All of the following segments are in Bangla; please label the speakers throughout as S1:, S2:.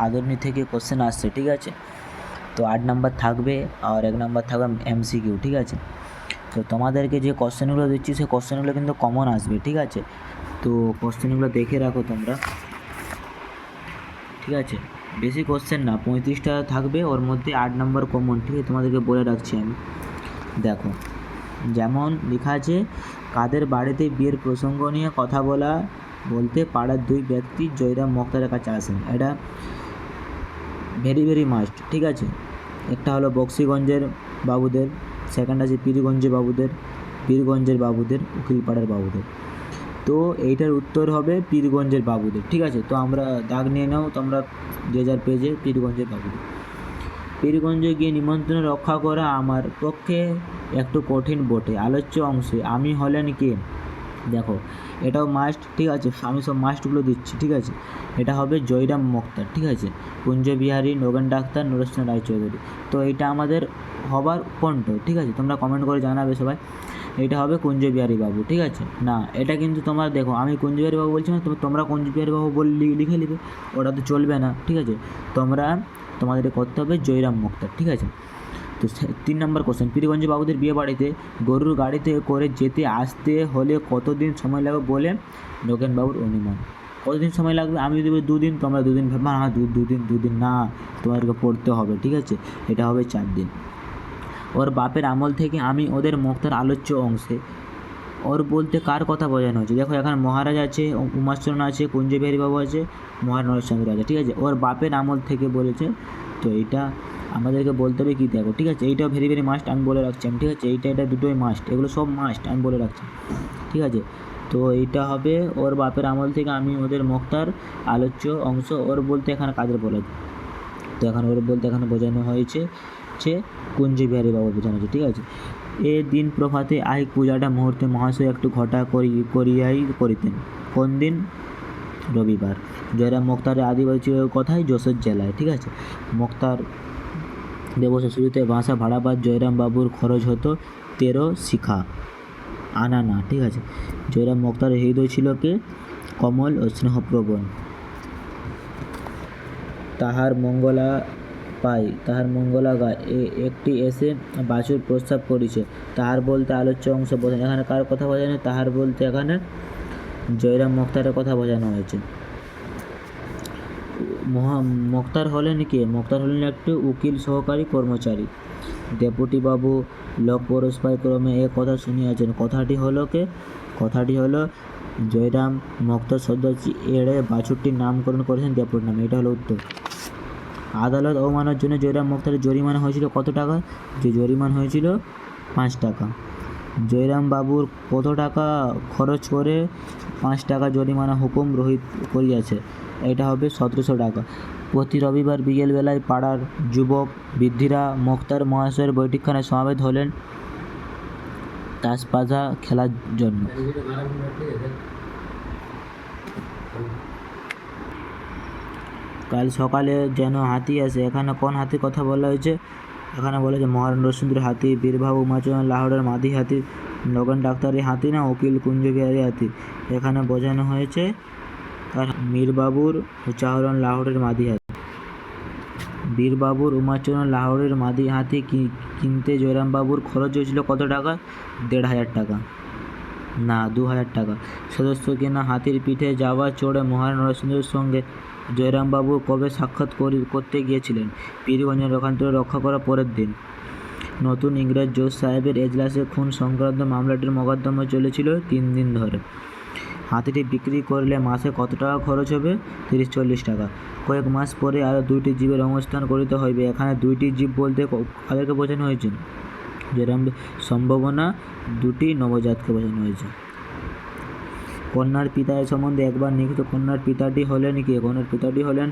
S1: আদরণী থেকে কোশ্চেন আসছে, ঠিক আছে। তো 8 নাম্বার থাকবে আর 1 নাম্বার থাকবে এমসিকিউ, ঠিক আছে। তো তোমাদেরকে যে কোশ্চেনগুলো দিচ্ছি সেই কোশ্চেনগুলো কিন্তু কমন আসবে, ঠিক আছে। তো কোশ্চেনগুলো দেখে রাখো তোমরা, ঠিক আছে। বেশি কোশ্চেন না, 35টা থাকবে, ওর মধ্যে 8 নম্বর কমন, ঠিক আছে। তোমাদেরকে বলে রাখছি আমি। দেখো যেমন লেখা আছে, কাদের বাড়িতে বিয়ের প্রসঙ্গ নিয়ে কথা বলতে পাড়ার 2 ব্যক্তি জয়রাম মোক্তারের কাছে আসেন। এটা ভেরি ভেরি মাস্ট, ঠিক আছে। একটা হলো বক্সিগঞ্জের বাবুদের, সেকেন্ড আছে পীরগঞ্জের বাবুদের, উকিলপাড়ার বাবুদের। তো এইটার উত্তর হবে পীরগঞ্জের বাবুদের, ঠিক আছে। তো আমরা দাগ নিয়ে নাও তোমরা যে যার পেজে, পীরগঞ্জের বাবুদের। পীরগঞ্জে গিয়ে নিমন্ত্রণ রক্ষা করা আমার পক্ষে একটু কঠিন বটে। আলোচ্য অংশে আমি হলেন কে? দেখো এটাও মাস্ট, ঠিক আছে। আমি সব মাস্টগুলো দিচ্ছি, ঠিক আছে। এটা হবে জয়রাম মোক্তার, ঠিক আছে। কুঞ্জবিহারী, নগেন ডাক্তার, নরেশচন্দ্র রায়চৌধুরী। তো এইটা আমাদের হবার কোনটা, ঠিক আছে। তোমরা কমেন্ট করে জানাবে সবাই। এটা হবে কুঞ্জবিহারী বাবু, ঠিক আছে। না, এটা কিন্তু তোমরা দেখো, আমি কুঞ্জবিহারী বাবু বলছি না, তোমরা কুঞ্জবিহারী বাবু লিখে নেবে, ওটা তো চলবে না, ঠিক আছে। তোমাদের করতে হবে জয়রাম মোক্তার, ঠিক আছে। তো 3 নম্বর কোশ্চেন, পীরগঞ্জ বাবুদের বিয়ে বাড়িতে গরুর গাড়িতে করে যেতে আসতে হলে কতদিন সময় লাগবে বলে নগেন বাবুর অনুমান। কতদিন সময় লাগবে? আমি যদি বলি 2 দিন, তোমরা 2 দিন ভাববা, হ্যাঁ 2 দিন না, তোমাদেরকে পড়তে হবে, ঠিক আছে। এটা হবে 4 দিন। ওর বাপের আমল থেকে আমি ওদের মোক্তার আলোচ্য অংশে, ওর বলতে কার কথা বোঝানো হয়েছে? দেখো এখানে মহারাজ আছে, উমাচরণ আছে, কুঞ্জবিহারী বাবু আছে, মহারাজ নরেশচন্দ্র আছে, ঠিক আছে। ওর বাপের আমল থেকে বলেছে, তো এইটা আমাদেরকে বলতে হবে কি, দেখো, ঠিক আছে। এইটাও ভেরি ভেরি মাস্ট, আমি বলে রাখছি আমি, ঠিক আছে। এটা দুটোই মাস্ট, এগুলো সব মাস্ট, আমি বলে রাখছি, ঠিক আছে। তো এইটা হবে ওর বাপের আমল থেকে আমি ওদের মোক্তার আলোচ্য অংশ। ওর বলতে এখানে কাদের বলা যায়? তো এখানে ওর বলতে এখানে বোঝানো হয়েছে কুঞ্জবিহারী বাবু বোঝানো হয়েছে, ঠিক আছে। এ দিন প্রভাতে আই পূজাটা মুহূর্তে মহাশয় একটু ঘটা করিয়াই করিতেন। কোন দিন? রবিবার। জয়রাম মোক্তারের আদিবাসী কথাই যশোর জেলায়, ঠিক আছে। মোক্তার ব্যবসা শুরুতে বাসা ভাড়াবাদ জয়রাম বাবুর খরচ হতো 13 শিখা আনা না, ঠিক আছে। জয়রাম মোক্তারের হৃদয় ছিল কে? কমল ও স্নেহপ্রবণ। তাহার মঙ্গলা গায় একটি এসে বাছুর প্রস্তাব করেছে। তাহার বলতে আলোচ্য অংশ বোঝানো, এখানে কার কথা বোঝানো? তাহার বলতে এখানে জয়রাম মোক্তারের কথা বোঝানো হয়েছে। মোক্তার হলেন কে? মোক্তার হলেন একটি উকিল সহকারী কর্মচারী। ডেপুটি বাবু লোক পরস্পর ক্রমে এ কথা শুনিয়াছেন। কথাটি হলো জয়রাম মোক্তার সদস্য এড়ে বাছুরটির নামকরণ করেছেন ডেপুটির নামে। এটা হলো উত্তর। আদালত অবমাননার জন্য জয়রাম মোক্তারের জরিমানা হয়েছিল কত টাকা? যে জরিমানা হয়েছিল 5 টাকা। জয়রাম বাবুর কত টাকা খরচ করে 5 টাকা জরিমানা হুকুম রহিত করিয়াছে? এটা হবে 1700 টাকা। প্রতি রবিবার বিকেলবেলায় পাড়ার যুবক বৃদ্ধিরা মোক্তার মহাশয়ের বৈঠকখানায় সমাবেত হলেন তাসপাজা খেলার জন্য। কাল সকালে যেন হাতি আসে, এখানে কোন হাতির কথা বলা হয়েছে? এখানে বলা হয়েছে মহারাজ নরেশচন্দ্রের হাতি, বীরবাবু উমাচরণ লাহোরের মাদি হাতি, নগেন ডাক্তারের হাতি না উকিল কুঞ্জবিহারী হাতি? এখানে বোঝানো হয়েছে মীরবাবুর উচ্চারণ লাহোরের মাদি হাতি। বীরবাবুর উমাচরণ লাহোরের মাদি হাতি কিনতে জয়রামবাবুর খরচ হয়েছিল কত টাকা? 1500 টাকা না 2000 টাকা। সদস্য কেনা হাতির পিঠে যাওয়া চড়ে মহারাজ নরেশচন্দ্রের সঙ্গে জয়রামবাবু কবে সাক্ষাৎ করতে গিয়েছিলেন? পীরগঞ্জের রক্ষা করার পরের দিন। নতুন ইংরেজ জজ সাহেবের এজলাসে খুন সংক্রান্ত মামলাটির মোকদ্দমা চলেছিল 3 দিন ধরে। হাতিটি বিক্রি করলে মাসে কত টাকা খরচ হবে? 30-40 টাকা। কয়েক মাস পরে আরও 2টি জীবের অবস্থান করিতে হইবে। এখানে 2টি জীব বলতে কাদেরকে বোঝানো হয়েছে? যেরকম সম্ভাবনা 2টি নবজাতকে বোঝানো হয়েছে। কন্যার পিতা এ সম্বন্ধে একবার লিখিত। কন্যার পিতাটি হলেন কে? কন্যার পিতাটি হলেন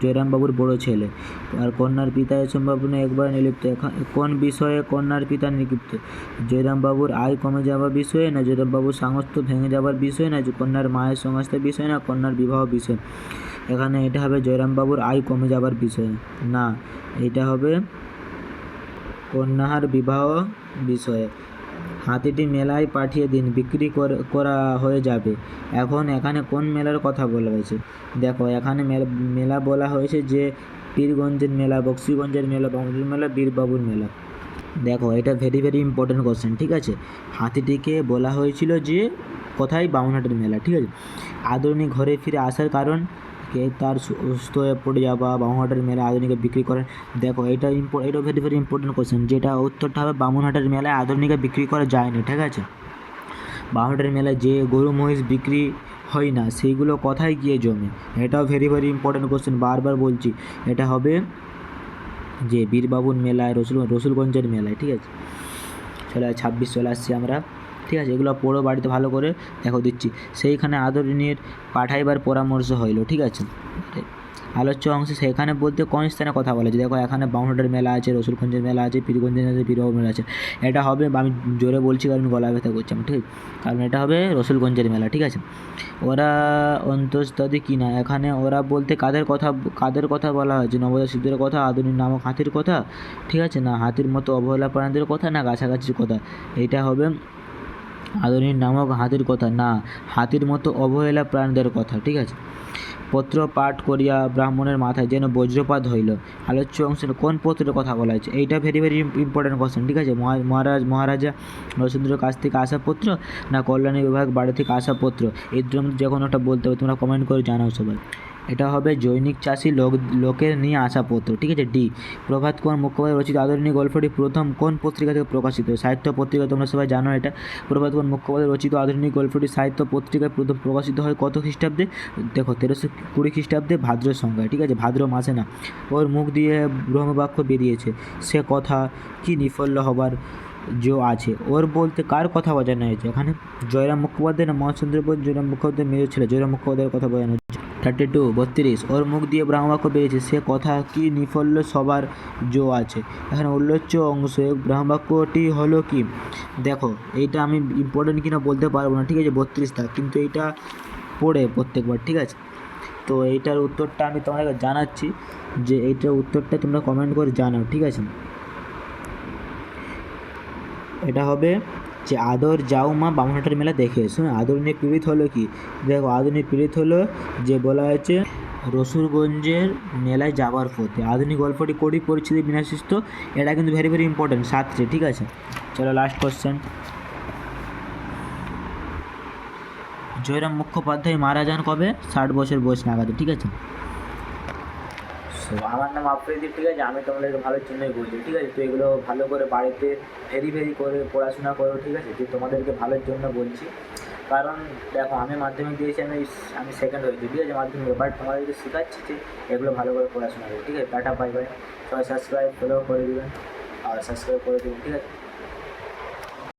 S1: জয়রামবাবুর বড় ছেলে। আর কন্যার পিতা এ সম্ভাবনা একবার নিলিপ্ত। কোন বিষয়ে কন্যার পিতা নিলিপ্ত? জয়রামবাবুর আয় কমে যাওয়ার বিষয়ে, না জয়রামবাবুর সামর্থ্য ভেঙে যাওয়ার বিষয়ে, না কন্যার মায়ের সংস্থার বিষয়ে, না কন্যার বিবাহ বিষয়ে? এখানে এটা হবে জয়রামবাবুর আয় কমে যাবার বিষয়ে। না, এটা হবে কন্যার বিবাহ বিষয়ে। হাতিটি মেলায় পাঠিয়ে দিন, বিক্রি করা হয়ে যাবে। এখন এখানে কোন মেলার কথা বলা হয়েছে? দেখো এখানে মেলা বলা হয়েছে যে পীরগঞ্জের মেলা, বক্সিগঞ্জের মেলা, বামুনের মেলা, বীরবাবুর মেলা। দেখো এটা ভেরি ভেরি ইম্পর্টেন্ট কোশ্চেন, ঠিক আছে। হাতিটিকে বলা হয়েছিল যে কোথায়? বামুনহাটের মেলা, ঠিক আছে। আদরণী ঘরে ফিরে আসার কারণ? তার সুস্থ হয়ে পড়ে যাওয়া, বামুনহাটের মেলা আদরণীকে বিক্রি করেন। দেখো এটা ভেরি ভেরি ইম্পর্টেন্ট কোশ্চেন, যেটা উত্তরটা হবে বামুনহাটের মেলায় আদরণীকে বিক্রি করা যায়নি, ঠিক আছে। বামুনহাটের মেলায় যে গরু মহিষ বিক্রি হয় না সেইগুলো কোথায় গিয়ে জমে? এটাও ভেরি ভেরি ইম্পর্টেন্ট কোশ্চেন, বারবার বলছি। এটা হবে যে বীরবাবুর মেলায়, রসুলগঞ্জের মেলায়, ঠিক আছে। চলে 26 চলে আসছি আমরা, ঠিক আছে। এগুলো পড়ো বাড়িতে ভালো করে, দেখো দিচ্ছি। সেইখানে আদরিনীর পাঠাইবার পরামর্শ হইল, ঠিক আছে। আলোচ্য অংশে সেখানে বলতে কোন স্থানে কথা বলা আছে? দেখো এখানে বামুনহাটের মেলা আছে, রসুলগঞ্জের মেলা আছে, পীরগঞ্জের আছে, বীরবাবুর মেলা আছে। এটা হবে, আমি জোরে বলছি কারণ গলা ব্যথা করছি আমি, ঠিক আছে। কারণ এটা হবে রসুলগঞ্জের মেলা, ঠিক আছে। ওরা অন্তঃস্থাদি কি না, এখানে ওরা বলতে কাদের কথা বলা হয়েছে? নবজাত শিশুদের কথা, আধুনিক নামক হাতির কথা, ঠিক আছে, না হাতির মতো অবহেলা প্রাণীদের কথা, না গাছাগাছির কথা? এইটা হবে আধুনিক নামক হাতির কথা, না হাতির মতো অবহেলা প্রাণীদের কথা, ঠিক আছে। পত্র পাঠ করিয়া ব্রাহ্মণের মাথায় যেন বজ্রপাত হইল। আলোচ্য অংশের কোন পত্রের কথা বলা হয়েছে? এইটা ভেরি ভেরি ইম্পর্টেন্ট কোশ্চেন, ঠিক আছে। মহারাজা নরসিংহের কাছ থেকে আসা পত্র, না কল্যাণী বিভাগ বাড়ি থেকে আসা পত্র? এই দুটোর মধ্যে যে কোনো একটা বলতে হবে, তোমরা কমেন্ট করে জানাও সবাই। এটা হবে জৈনিক চাষি লোকের নিয়ে আসা পত্র, ঠিক আছে। ডি, প্রভাত কুমার মুখোপাধ্যায় রচিত আদরণী গল্পটি প্রথম কোন পত্রিকা থেকে প্রকাশিত? সাহিত্য পত্রিকা, তোমরা সবাই জানো এটা। প্রভাত কুমার মুখোপাধ্যায় রচিত আদরণী গল্পটি সাহিত্য পত্রিকায় প্রথম প্রকাশিত হয় কত খ্রিস্টাব্দে? দেখো 1320 খ্রিস্টাব্দে, ভাদ্র সংখ্যায়, ঠিক আছে, ভাদ্র মাসে না। ওর মুখ দিয়ে ব্রহ্মবাক্য বেরিয়েছে, সে কথা কি নিফল্য হবার জো আছে? ওর বলতে কার কথা বোঝানো হয়েছে এখানে? জয়রাম মুখোপাধ্যায় না মহেশচন্দ্র বোস? জয়রাম মুখোপাধ্যায় মেজর ছিল, জয়রাম মুখোপাধ্যায়ের কথা বোঝানো হচ্ছে। 32 ওর মুখ দিয়ে ব্রহ্মবাক্য বেরিয়েছে, সে কথা কি নিফল্য সবার জো আছে? এখানে উল্লেখ্য অংশে ব্রহ্মবাক্যটি হলো কি? দেখো এইটা আমি ইম্পর্টেন্ট কিনা বলতে পারবো না, ঠিক আছে, 32টা, কিন্তু এইটা পড়ে প্রত্যেকবার, ঠিক আছে। তো এইটার উত্তরটা আমি তোমাদেরকে জানাচ্ছি, যে এইটার উত্তরটা তোমরা কমেন্ট করে জানাও, ঠিক আছে। এটা হবে যে আদর যাও মা বামুনহাটের মেলা দেখে এসো। আদরণী পীড়িত হলো কি? দেখো আদরণী পীড়িত হলো যে বলা হয়েছে রসুলগঞ্জের মেলায় যাওয়ার পথে। আধুনিক গল্পটি কোটি পরিচিতি বিনাশিষ্ট, এটা কিন্তু ভেরি ভেরি ইম্পর্টেন্ট, 7টে, ঠিক আছে। চলো লাস্ট কোশ্চেন। জয়রাম মুখোপাধ্যায় মারা যান কবে? 60 বছর বয়স নাগাদ, ঠিক আছে। সো আমার নাম আফ্রিদি, ঠিক আছে। আমি তোমাদেরকে ভালোর জন্যই বলছি, ঠিক আছে। তো এগুলো ভালো করে বাড়িতে ভেরি ভেরি করে পড়াশোনা করো, ঠিক আছে। যে তোমাদেরকে ভালোর জন্য বলছি, কারণ দেখো আমি মাধ্যমিক দিয়েছি, আমি সেকেন্ড হয়েছি, ঠিক আছে, মাধ্যমিকে। বাট তোমাদেরকে শেখাচ্ছি যে এগুলো ভালো করে পড়াশোনা করো, ঠিক আছে। Tata bye bye. সবাই সাবস্ক্রাইব ফলো করে দেবেন, আর সাবস্ক্রাইব করে দেবেন, ঠিক আছে।